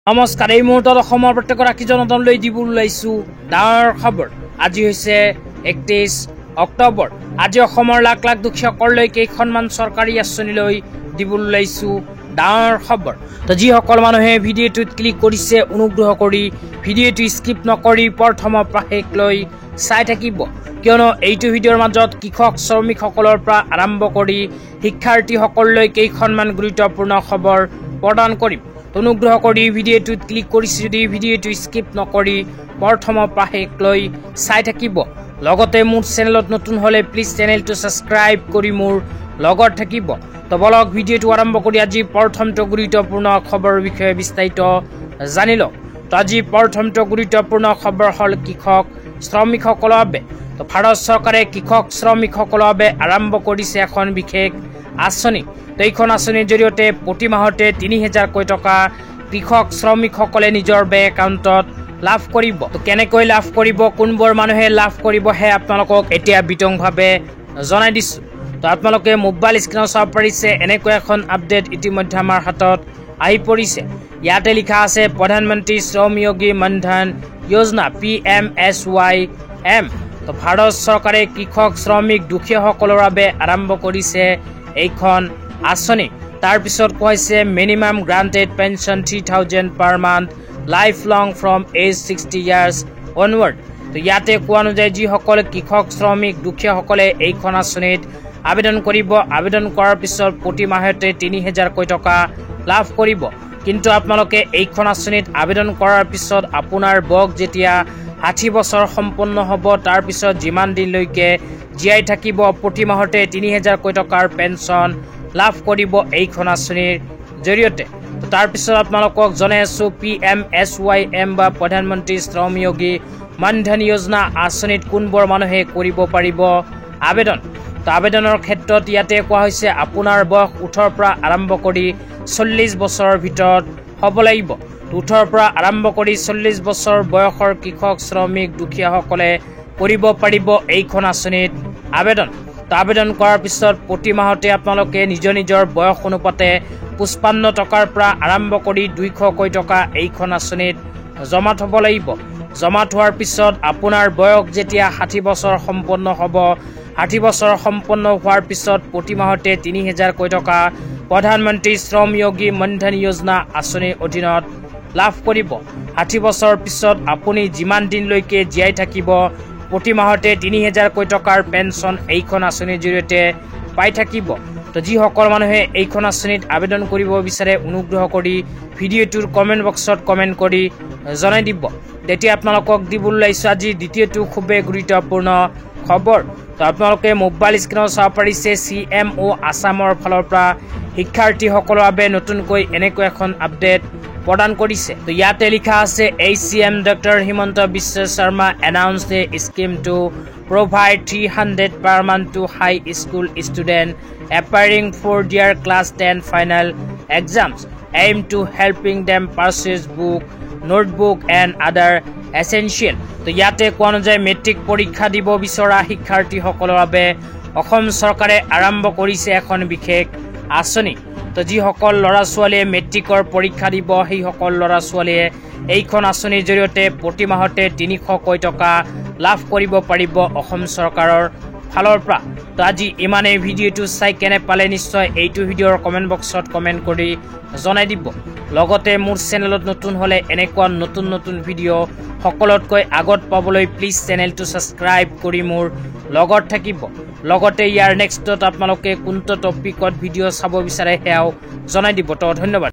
নমস্কাৰ এই মুহূৰ্তত অসমৰ প্ৰত্যেক ৰাজ্য জনতালৈ দিব ওলাইছো ডাঙৰ খবৰ। আজি হৈছে 31 অক্টোবৰ। আজি অসমৰ লাখ লাখ দুখীয়াসকললৈ কেইখনমান চৰকাৰী আঁচনিলৈ দিব ওলাইছো ডাঙৰ খবৰ। তো যিসকল মানুহে ভিডিঅ'টোত ক্লিক কৰিছে অনুগ্ৰহ কৰি ভিডিঅ'টো স্কিপ নকৰি প্ৰথমৰ পৰা শেষলৈ চাই থাকিব, কিয়নো এইটো ভিডিঅ'ৰ মাজত কৃষক শ্ৰমিকসকলৰ পৰা আৰম্ভ কৰি শিক্ষাৰ্থীসকললৈ কেইখনমান গুৰুত্বপূৰ্ণ খবৰ প্ৰদান কৰিম। অনুগ্ৰহ কৰি ভিডিঅ'টোত ক্লিক কৰিছে যদি ভিডিঅ'টো স্কিপ নকৰি প্ৰথমৰ পৰা শেষলৈ চাই থাকিব। লগতে মোৰ চেনেলত নতুন হ'লে প্লিজ চেনেলটো ছাবস্ক্ৰাইব কৰি মোৰ লগত থাকিব। তো বলক ভিডিঅ'টো আৰম্ভ কৰি আজি প্ৰথমটো গুৰুত্বপূৰ্ণ খবৰৰ বিষয়ে বিস্তাৰিত জানি লওক। তো আজি প্ৰথমটো গুৰুত্বপূৰ্ণ খবৰ হ'ল কৃষক শ্ৰমিকসকলৰ বাবে। তো ভাৰত চৰকাৰে কৃষক শ্ৰমিকসকলৰ বাবে আৰম্ভ কৰিছে এখন বিশেষ আঁচনি। তো এইখন আঁচনিৰ জৰিয়তে প্ৰতি মাহতে ৩০০০কৈ টকা কৃষক শ্ৰমিকসকলে নিজৰ বেংক একাউণ্টত লাভ কৰিব। তো কেনেকৈ লাভ কৰিব, কোনবোৰ মানুহে লাভ কৰিব, হে আপোনালোকক এতিয়া বিতংভাৱে জনাই দিছোঁ। তো আপোনালোকে মোবাইল স্ক্ৰীনত চাব পাৰিছে এনেকৈ এখন আপডেট ইতিমধ্যে আমাৰ হাতত আহি পৰিছে। ইয়াতে লিখা আছে প্ৰধানমন্ত্ৰী শ্ৰমযোগী মনধন যোজনা PMSYM। তো ভাৰত চৰকাৰে কৃষক শ্ৰমিক দুখীয়াসকলৰ বাবে আৰম্ভ কৰিছে এইখন আঁচনি। তাৰপিছত কৈছে minimum granted pension 3000 per month life long from age 60 years onward. তো ইয়াতে কোৱা অনুযায়ী যিসকল কৃষক শ্ৰমিক দুখীয়াসকলে এইখন আঁচনিত আবেদন কৰিব, আবেদন কৰাৰ পিছত প্ৰতি মাহতে ৩০০০কৈ টকা লাভ কৰিব। কিন্তু আপোনালোকে এইখন আঁচনিত আবেদন কৰাৰ পিছত আপোনাৰ বয়স যেতিয়া ৬০ বছৰ সম্পন্ন হ'ব, তাৰপিছত যিমান দিনলৈকে জীয়াই থাকিব প্ৰতি মাহতে ৩০০০কৈ টকাৰ পেঞ্চন লাভ কৰিব এইখন আঁচনিৰ জৰিয়তে। তো তাৰপিছত আপোনালোকক জনাই আছোঁ PMSYM বা প্ৰধানমন্ত্ৰী শ্ৰমযোগী মনধন যোজনা আঁচনিত কোনবোৰ মানুহে কৰিব পাৰিব আবেদন। তো আবেদনৰ ক্ষেত্ৰত ইয়াতে কোৱা হৈছে আপোনাৰ বয়স 18ৰ পৰা আৰম্ভ কৰি 40 বছৰৰ ভিতৰত হ'ব লাগিব। 18ৰ পৰা আৰম্ভ কৰি 40 বছৰ বয়সৰ কৃষক শ্ৰমিক দুখীয়াসকলে কৰিব পাৰিব এইখন আঁচনিত আবেদন। তো আবেদন কৰাৰ পিছত প্ৰতি মাহতে আপোনালোকে নিজৰ বয়স অনুপাতে 55 টকাৰ পৰা আৰম্ভ কৰি 200কৈ টকা এইখন আঁচনিত জমা থ'ব লাগিব। জমা থোৱাৰ পিছত আপোনাৰ বয়স যেতিয়া 60 বছৰ সম্পন্ন হ'ব, 60 বছৰ সম্পন্ন হোৱাৰ পিছত প্ৰতি মাহতে ৩০০০কৈ টকা প্ৰধানমন্ত্ৰী শ্ৰমযোগী মনধন যোজনা আঁচনিৰ অধীনত লাভ কৰিব। 60 বছৰ পিছত আপুনি যিমান দিনলৈকে জীয়াই থাকিব প্ৰতি মাহতে ৩০০০কৈ টকাৰ পেঞ্চন এইখন আঁচনিৰ জৰিয়তে পাই থাকিব। তো যিসকল মানুহে এইখন আঁচনিত আবেদন কৰিব বিচাৰে অনুগ্ৰহ কৰি ভিডিঅ'টোৰ কমেণ্ট বক্সত কমেণ্ট কৰি জনাই দিব। তেতিয়া আপোনালোকক দিব ওলাইছোঁ আজি দ্বিতীয়টো খুবেই গুৰুত্বপূৰ্ণ খবৰ। তো আপোনালোকে মোবাইল স্ক্ৰীনত চাব পাৰিছে CMO আছামৰ ফালৰ পৰা শিক্ষাৰ্থীসকলৰ বাবে নতুনকৈ এনেকৈ এখন আপডেট প্ৰদান কৰিছে। তো ইয়াতে লিখা আছে HCM Dr. Himanta Biswa Sharma announced a scheme to provide 300 per month to high school students appearing for their class 10 final exams, aimed to helping them purchase book, notebook and other essential। তো ইয়াতে কোৱা অনুযায়ী matric পৰীক্ষা দিব বিচৰা শিক্ষাৰ্থীসকলৰ বাবে অসম চৰকাৰে আৰম্ভ কৰিছে এখন বিশেষ আঁচনি। তো যিসকল ল'ৰা ছোৱালীয়ে মেট্ৰিকৰ পৰীক্ষা দিব সেইসকল ল'ৰা ছোৱালীয়ে এইখন আঁচনিৰ জৰিয়তে প্ৰতি মাহতে ৩০০কৈ টকা লাভ কৰিব পাৰিব অসম চৰকাৰৰ ফালৰ পৰা। তো আজি ইমানেই। ভিডিঅ'টো চাই কেনে পালে নিশ্চয় এইটো ভিডিঅ'ৰ কমেণ্ট বক্সত কমেণ্ট কৰি জনাই দিব। লগতে মোৰ চেনেলত নতুন হ'লে এনেকুৱা নতুন ভিডিঅ' সকলোতকৈ আগত পাবলৈ প্লিজ চেনেলটো ছাবস্ক্ৰাইব কৰি মোৰ লগত থাকিব। লগতে ইয়াৰ নেক্সটত আপোনালোকে কোনটো টপিকত ভিডিঅ' চাব বিচাৰে সেয়াও জনাই দিব। তো ধন্যবাদ।